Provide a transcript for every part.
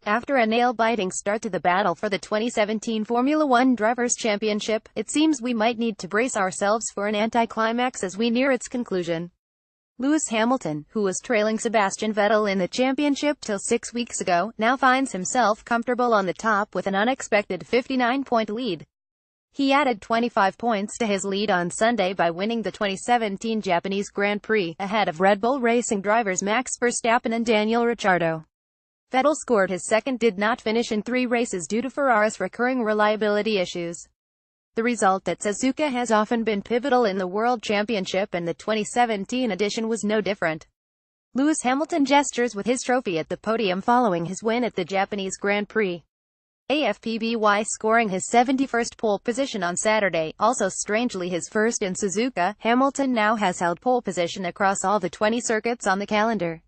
After a nail-biting start to the battle for the 2017 Formula One Drivers' Championship, it seems we might need to brace ourselves for an anticlimax as we near its conclusion. Lewis Hamilton, who was trailing Sebastian Vettel in the championship till 6 weeks ago, now finds himself comfortable on the top with an unexpected 59-point lead. He added 25 points to his lead on Sunday by winning the 2017 Japanese Grand Prix, ahead of Red Bull Racing drivers Max Verstappen and Daniel Ricciardo. Vettel scored his second did not finish in 3 races due to Ferrari's recurring reliability issues. The result at Suzuka has often been pivotal in the World Championship, and the 2017 edition was no different. Lewis Hamilton gestures with his trophy at the podium following his win at the Japanese Grand Prix. AFPBY scoring his 71st pole position on Saturday, also strangely his first in Suzuka. Hamilton now has held pole position across all the 20 circuits on the calendar.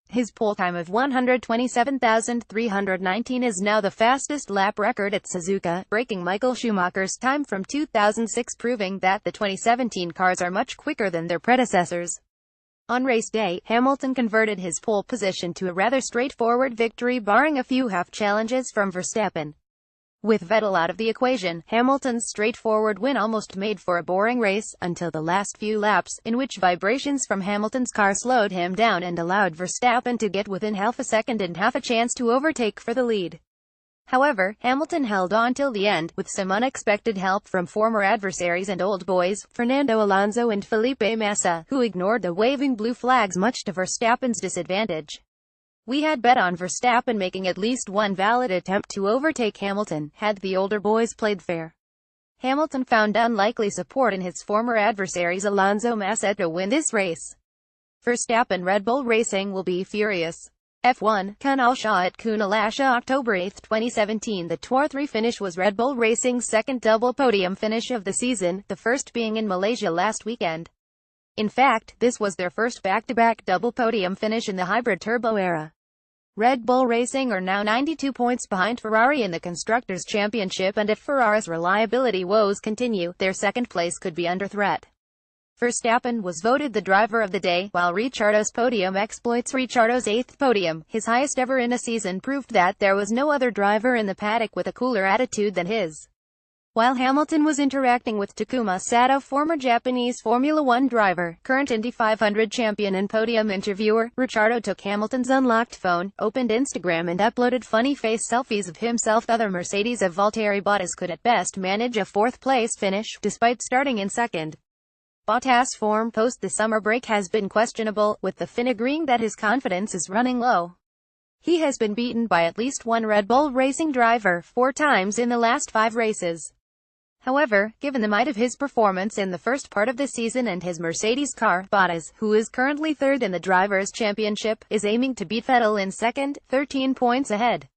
His pole time of 127,319 is now the fastest lap record at Suzuka, breaking Michael Schumacher's time from 2006, proving that the 2017 cars are much quicker than their predecessors. On race day, Hamilton converted his pole position to a rather straightforward victory, barring a few half challenges from Verstappen. With Vettel out of the equation, Hamilton's straightforward win almost made for a boring race, until the last few laps, in which vibrations from Hamilton's car slowed him down and allowed Verstappen to get within half a second and half a chance to overtake for the lead. However, Hamilton held on till the end, with some unexpected help from former adversaries and old boys, Fernando Alonso and Felipe Massa, who ignored the waving blue flags much to Verstappen's disadvantage. We had bet on Verstappen making at least one valid attempt to overtake Hamilton, had the older boys played fair. Hamilton found unlikely support in his former adversaries Alonso Massa to win this race. Verstappen Red Bull Racing will be furious. F1, Kunal Shah at Kunalasha October 8, 2017. The Tour 3 finish was Red Bull Racing's second double podium finish of the season, the first being in Malaysia last weekend. In fact, this was their first back-to-back double podium finish in the hybrid turbo era. Red Bull Racing are now 92 points behind Ferrari in the Constructors' Championship, and if Ferrari's reliability woes continue, their second place could be under threat. Verstappen was voted the driver of the day, while Ricciardo's podium exploits. Ricciardo's 8th podium, his highest ever in a season, proved that there was no other driver in the paddock with a cooler attitude than his. While Hamilton was interacting with Takuma Sato, former Japanese Formula One driver, current Indy 500 champion and podium interviewer, Ricciardo took Hamilton's unlocked phone, opened Instagram and uploaded funny face selfies of himself. Other Mercedes of Valtteri Bottas could at best manage a 4th-place finish, despite starting in second. Bottas' form post the summer break has been questionable, with the Finn agreeing that his confidence is running low. He has been beaten by at least one Red Bull Racing driver 4 times in the last 5 races. However, given the might of his performance in the first part of the season and his Mercedes car, Bottas, who is currently 3rd in the Drivers' Championship, is aiming to beat Vettel in second, 13 points ahead.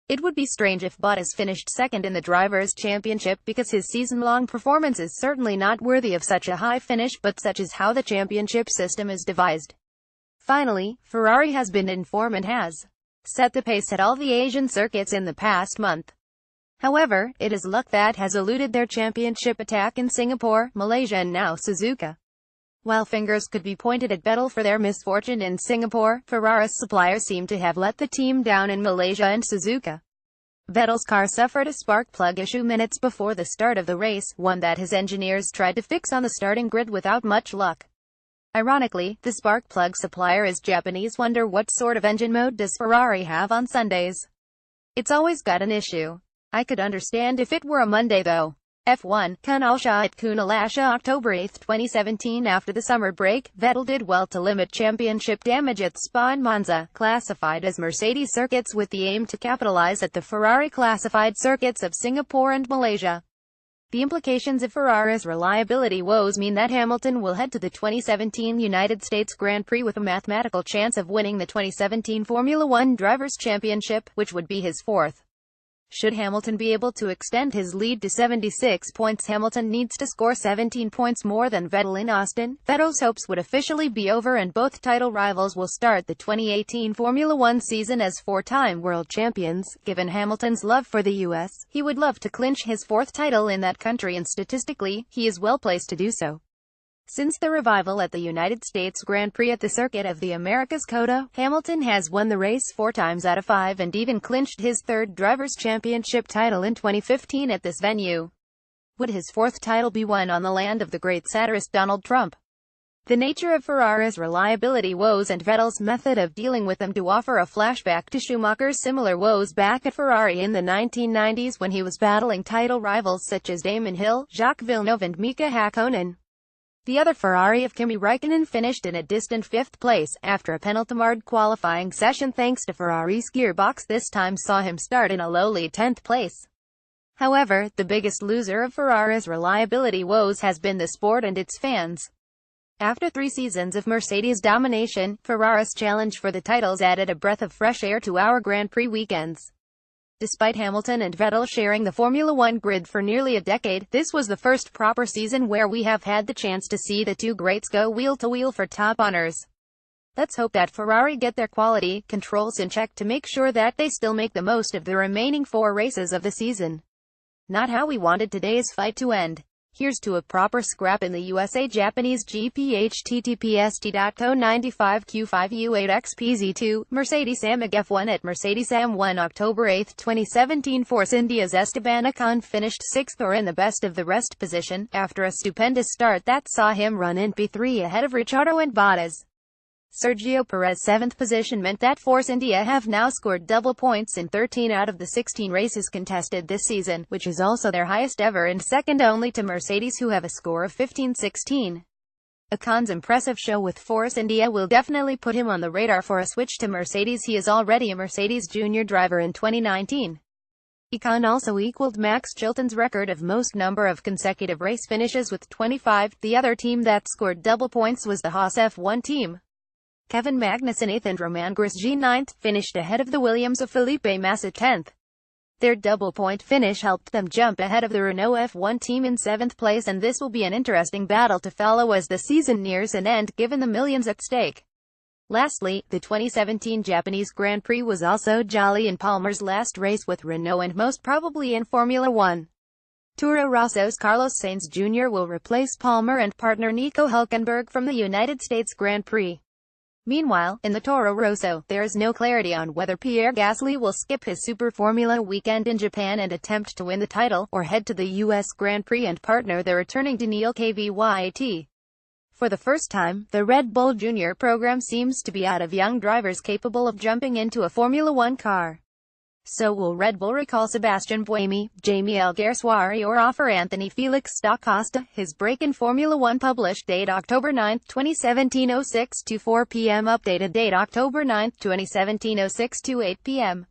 It would be strange if Bottas finished second in the Drivers' Championship, because his season-long performance is certainly not worthy of such a high finish, but such is how the championship system is devised. Finally, Ferrari has been in form and has set the pace at all the Asian circuits in the past month. However, it is luck that has eluded their championship attack in Singapore, Malaysia and now Suzuka. While fingers could be pointed at Vettel for their misfortune in Singapore, Ferrari's suppliers seem to have let the team down in Malaysia and Suzuka. Vettel's car suffered a spark plug issue minutes before the start of the race, one that his engineers tried to fix on the starting grid without much luck. Ironically, the spark plug supplier is Japanese. Wonder what sort of engine mode does Ferrari have on Sundays? It's always got an issue. I could understand if it were a Monday though. F1, Kunal Shah at Kunalasha October 8, 2017. After the summer break, Vettel did well to limit championship damage at Spa and Monza, classified as Mercedes circuits, with the aim to capitalize at the Ferrari-classified circuits of Singapore and Malaysia. The implications of Ferrari's reliability woes mean that Hamilton will head to the 2017 United States Grand Prix with a mathematical chance of winning the 2017 Formula One Drivers' Championship, which would be his 4th. Should Hamilton be able to extend his lead to 76 points, Hamilton needs to score 17 points more than Vettel in Austin. Vettel's hopes would officially be over, and both title rivals will start the 2018 Formula One season as 4-time world champions. Given Hamilton's love for the U.S., he would love to clinch his 4th title in that country, and statistically, he is well placed to do so. Since the revival at the United States Grand Prix at the Circuit of the Americas COTA, Hamilton has won the race 4 times out of 5 and even clinched his third Drivers' Championship title in 2015 at this venue. Would his fourth title be won on the land of the great satirist Donald Trump? The nature of Ferrari's reliability woes and Vettel's method of dealing with them do offer a flashback to Schumacher's similar woes back at Ferrari in the 1990s when he was battling title rivals such as Damon Hill, Jacques Villeneuve and Mika Hakkinen. The other Ferrari of Kimi Räikkönen finished in a distant 5th place, after a penultimate qualifying session thanks to Ferrari's gearbox this time saw him start in a lowly 10th place. However, the biggest loser of Ferrari's reliability woes has been the sport and its fans. After 3 seasons of Mercedes domination, Ferrari's challenge for the titles added a breath of fresh air to our Grand Prix weekends. Despite Hamilton and Vettel sharing the Formula One grid for nearly a decade, this was the first proper season where we have had the chance to see the two greats go wheel-to-wheel for top honors. Let's hope that Ferrari get their quality controls in check to make sure that they still make the most of the remaining 4 races of the season. Not how we wanted today's fight to end. Here's to a proper scrap in the USA Japanese GP https://t.co95q5u8xpz2, Mercedes AMG F1 at Mercedes AM1 October 8, 2017 Force India's Esteban Ocon finished 6th or in the best of the rest position, after a stupendous start that saw him run in P3 ahead of Ricciardo and Bottas. Sergio Perez's 7th position meant that Force India have now scored double points in 13 out of the 16 races contested this season, which is also their highest ever and second only to Mercedes who have a score of 15-16. Ocon's impressive show with Force India will definitely put him on the radar for a switch to Mercedes. He is already a Mercedes junior driver in 2019. Ocon also equaled Max Chilton's record of most number of consecutive race finishes with 25. The other team that scored double points was the Haas F1 team. Kevin Magnussen 8th and Romain Grosjean 9th, finished ahead of the Williams of Felipe Massa 10th. Their double-point finish helped them jump ahead of the Renault F1 team in 7th place, and this will be an interesting battle to follow as the season nears an end given the millions at stake. Lastly, the 2017 Japanese Grand Prix was also jolly in Palmer's last race with Renault and most probably in Formula One. Toro Rosso's Carlos Sainz Jr. will replace Palmer and partner Nico Hülkenberg from the United States Grand Prix. Meanwhile, in the Toro Rosso, there is no clarity on whether Pierre Gasly will skip his Super Formula weekend in Japan and attempt to win the title, or head to the U.S. Grand Prix and partner the returning Daniil Kvyat. For the first time, the Red Bull Junior program seems to be out of young drivers capable of jumping into a Formula One car. So will Red Bull recall Sebastian Buemi, Jamie Alguersuari or offer Anthony Felix da Costa? His break in Formula One published date October 9, 2017 06 to 4 p.m. Updated date October 9, 2017 06 to 8 p.m.